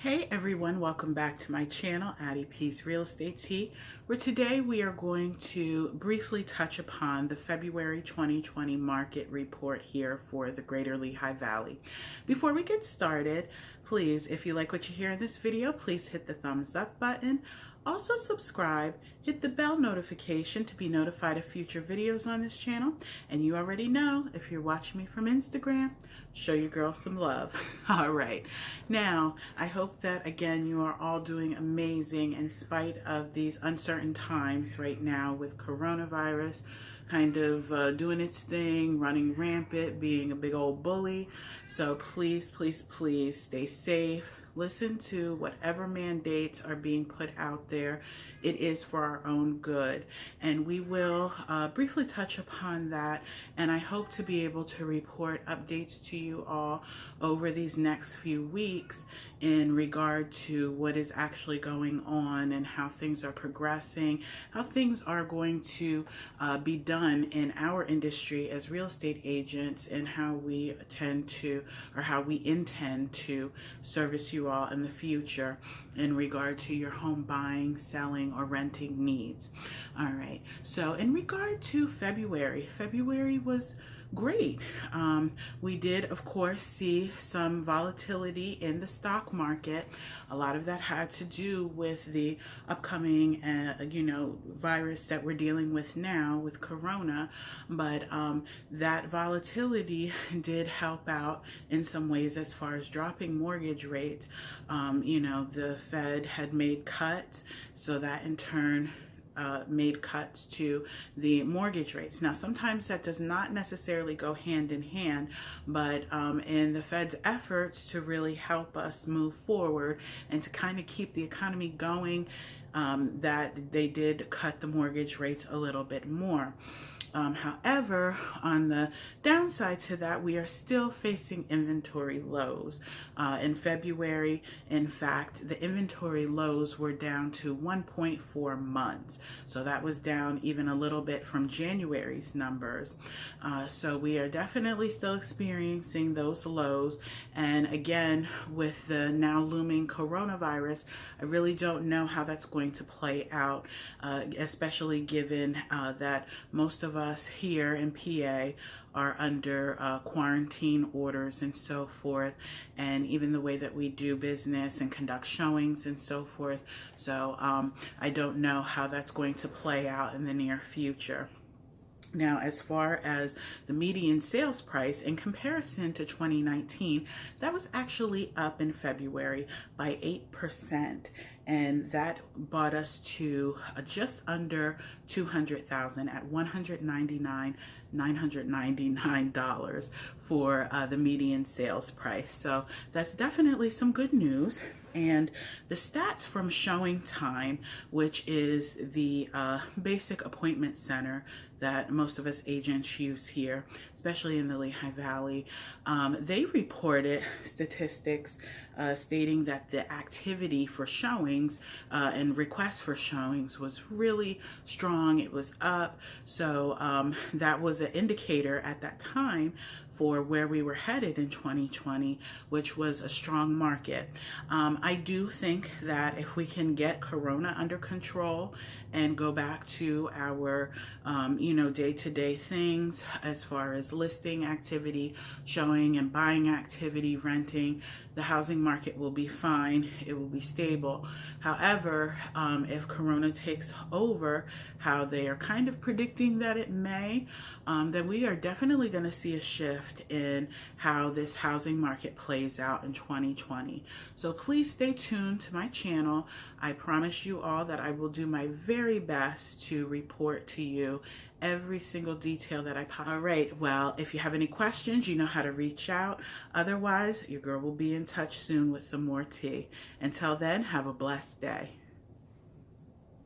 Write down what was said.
Hey everyone, welcome back to my channel, Addie P's Real Estate Tea, where today we are going to briefly touch upon the February 2020 market report here for the Greater Lehigh Valley. Before we get started, please, if you like what you hear in this video, please hit the thumbs up button. Also subscribe, hit the bell notification to be notified of future videos on this channel. And you already know, if you're watching me from Instagram, show your girl some love. All right. Now, I hope that, again, you are all doing amazing in spite of these uncertain times right now with coronavirus kind of doing its thing, running rampant, being a big old bully. So please, please, please stay safe. Listen to whatever mandates are being put out there. It is for our own good. And we will briefly touch upon that. And I hope to be able to report updates to you all over these next few weeks in regard to what is actually going on and how things are progressing, how things are going to be done in our industry as real estate agents, and how we tend to, or how we intend to service you all in the future in regard to your home buying, selling, or renting needs. All right, so in regard to February was great. We did, of course, see some volatility in the stock market. A lot of that had to do with the upcoming, virus that we're dealing with now with Corona. But that volatility did help out in some ways as far as dropping mortgage rates. The Fed had made cuts, so that in turn made cuts to the mortgage rates. Now, sometimes that does not necessarily go hand in hand, but in the Fed's efforts to really help us move forward and to kind of keep the economy going, that they did cut the mortgage rates a little bit more. However, on the downside to that, we are still facing inventory lows. In February, in fact, the inventory lows were down to 1.4 months. So that was down even a little bit from January's numbers. So we are definitely still experiencing those lows. And again, with the now looming coronavirus, I really don't know how that's going to play out, especially given that most of us here in PA are under quarantine orders and so forth, and even the way that we do business and conduct showings and so forth. So I don't know how that's going to play out in the near future. Now, as far as the median sales price in comparison to 2019, that was actually up in February by 8%. And that brought us to just under $200,000 at $199,999 for the median sales price. So that's definitely some good news. And the stats from Showing Time, which is the basic appointment center that most of us agents use here, especially in the Lehigh Valley, they reported statistics stating that the activity for showings and requests for showings was really strong. It was up. So that was an indicator at that time for where we were headed in 2020, which was a strong market. I do think that if we can get Corona under control and go back to our, day-to-day things as far as listing activity, showing and buying activity, renting, the housing market will be fine. It will be stable. However, if Corona takes over, how they are kind of predicting that it may, then we are definitely going to see a shift in how this housing market plays out in 2020. So please stay tuned to my channel. I promise you all that I will do my very best to report to you every single detail that I possibly. All right, well, if you have any questions, you know how to reach out. Otherwise, your girl will be in touch soon with some more tea. Until then, have a blessed day.